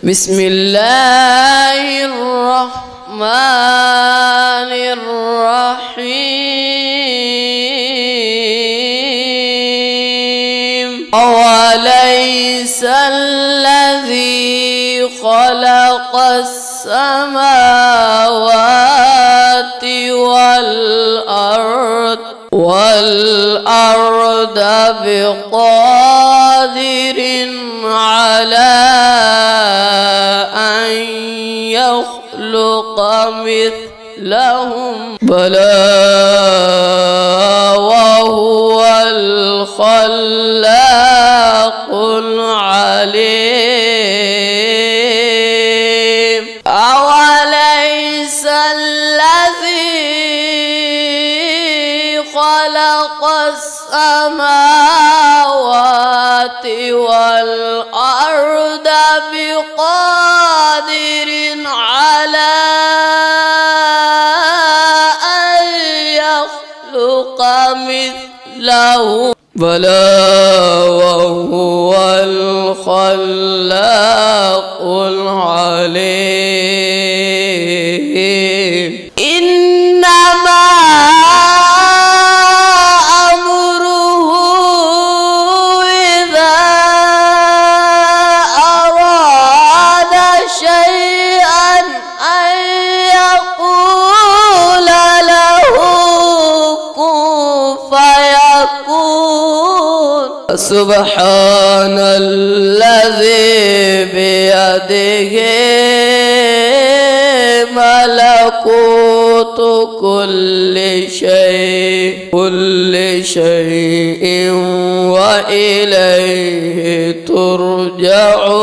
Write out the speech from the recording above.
بسم الله الرحمن الرحيم أوليس الذي خلق السماوات والأرض بقادر على أن يخلق مثلهم بلى وهو الخلاق العليم أوليس الذي خلق السماوات والأرض بقادر على أن يخلق مثله بلى وهو الخلاق العليم إنما أمره إذا أراد شيئا أن يقول له كن فيكون سبحان الذي بيده ملكوت كل شيء وإليه ترجعون.